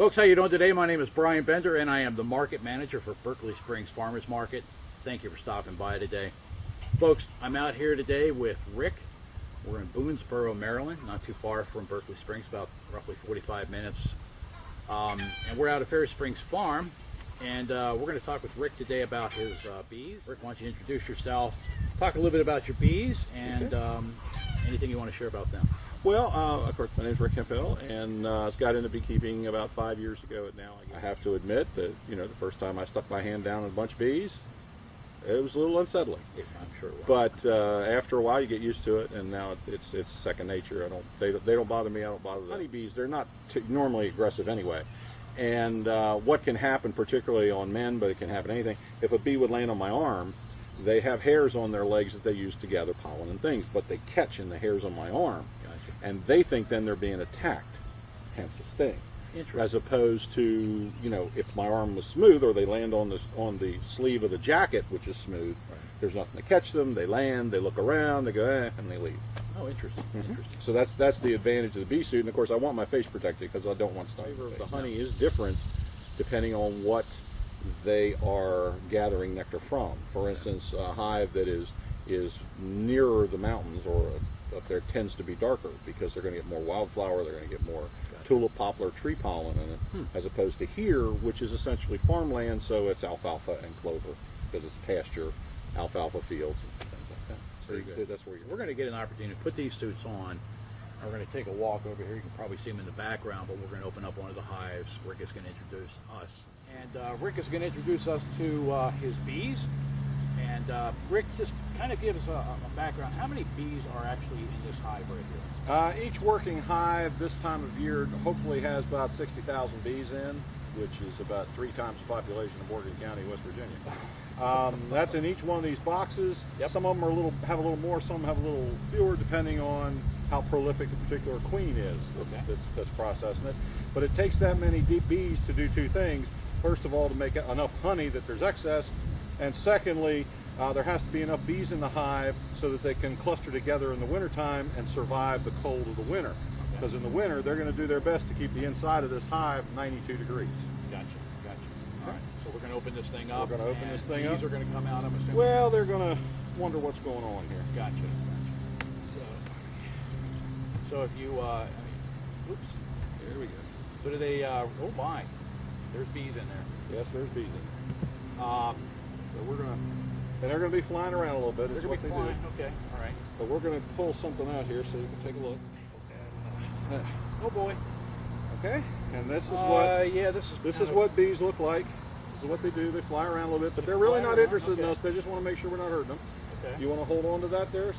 Folks, how you doing today? My name is Brian Bender and I am the market manager for Berkeley Springs Farmers Market. Thank you for stopping by today. Folks, I'm out here today with Rick. We're in Boonesboro, Maryland, not too far from Berkeley Springs, about roughly 45 minutes. And we're out at Faerie Springs Farm, and we're going to talk with Rick today about his bees. Rick, why don't you introduce yourself, talk a little bit about your bees, and anything you want to share about them. Well, of course, my name is Rick Hemphill, and I got into beekeeping about 5 years ago. Now I have to admit that, the first time I stuck my hand down in a bunch of bees, it was a little unsettling. Yeah, I'm sure it was. But after a while, you get used to it, and now it's second nature. They don't bother me. I don't bother them. Honeybees, they're not normally aggressive anyway. And what can happen, particularly on men, but it can happen anything. If a bee would land on my arm, they have hairs on their legs that they use to gather pollen and things, but they catch in the hairs on my arm. And they think then they're being attacked, hence the sting. As opposed to, if my arm was smooth, or they land on the sleeve of the jacket, which is smooth, there's nothing to catch them. They land, they look around, they go, and they leave. Oh, interesting. Interesting. So that's the advantage of the bee suit. And of course, I want my face protected because I don't want stuff. The honey is different depending on what they are gathering nectar from. For instance, a hive that is nearer the mountains or up there tends to be darker because they're going to get more wildflower, they're going to get more tulip, poplar, tree pollen in it, as opposed to here, which is essentially farmland, so it's alfalfa and clover because it's pasture, alfalfa fields, and things like that. So that's where we're going to get an opportunity to put these suits on. We're going to take a walk over here. You can probably see them in the background, but we're going to open up one of the hives. Rick is going to introduce us. And Rick is going to introduce us to his bees. And Rick, just kind of give us a background. How many bees are actually in this hive right here? Each working hive this time of year hopefully has about 60,000 bees in, which is about 3 times the population of Morgan County, West Virginia. That's in each one of these boxes. Yep. Some of them have a little more, some have a little fewer, depending on how prolific a particular queen is that's processing it. But it takes that many bees to do 2 things. First of all, to make enough honey that there's excess, and secondly, there has to be enough bees in the hive so that they can cluster together in the wintertime and survive the cold of the winter. Because in the winter, they're going to do their best to keep the inside of this hive 92 degrees. Gotcha. All right, so we're going to open this thing up. We're going to open this thing up. Bees are going to come out, I'm assuming. Well, they're going to wonder what's going on here. Gotcha. So if you, oops. There we go. So do they, oh my, there's bees in there. Yes, there's bees in So there. we're going to, and they're going to be flying around a little bit. they're going to be flying. Okay, all right. But we're going to pull something out here so you can take a look. Oh boy. Okay, and this is what this is what bees look like. This is what they do. They fly around a little bit, but they're really not interested in us. They just want to make sure we're not hurting them. Okay. You want to hold on to that there?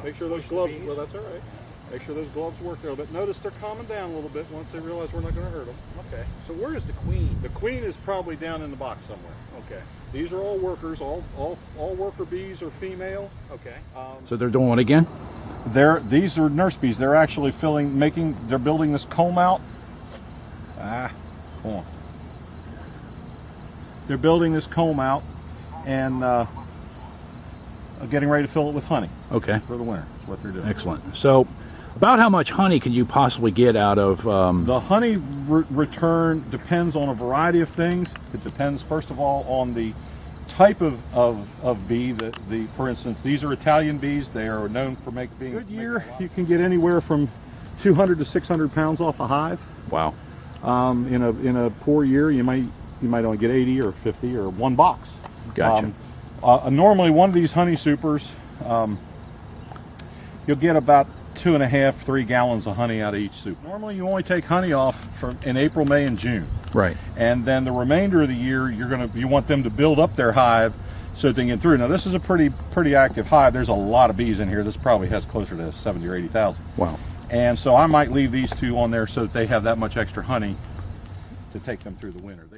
Make sure those gloves. Well, that's all right. Make sure those gloves work there a little bit. Notice they're calming down a little bit once they realize we're not going to hurt them. Okay. So where is the queen? The queen is probably down in the box somewhere. Okay. These are all workers. All worker bees are female. Okay. So they're doing what again? These are nurse bees. They're actually they're building this comb out. Hold on. They're building this comb out and getting ready to fill it with honey. Okay. For the winter. That's what they're doing. Excellent. So about how much honey can you possibly get out of... The honey return depends on a variety of things. It depends, first of all, on the type of bee. For instance, these are Italian bees. They are known for being good year. You can get anywhere from 200 to 600 pounds off a hive. Wow. In a poor year, you might only get 80 or 50 or 1 box. Gotcha. Normally, one of these honey supers, you'll get about 2.5 to 3 gallons of honey out of each soup. Normally, you only take honey off in April, May, and June. Right. And then the remainder of the year, you want them to build up their hive so that they can get through. Now, this is a pretty active hive. There's a lot of bees in here. This probably has closer to 70 or 80,000. Wow. And so I might leave these 2 on there so that they have that much extra honey to take them through the winter.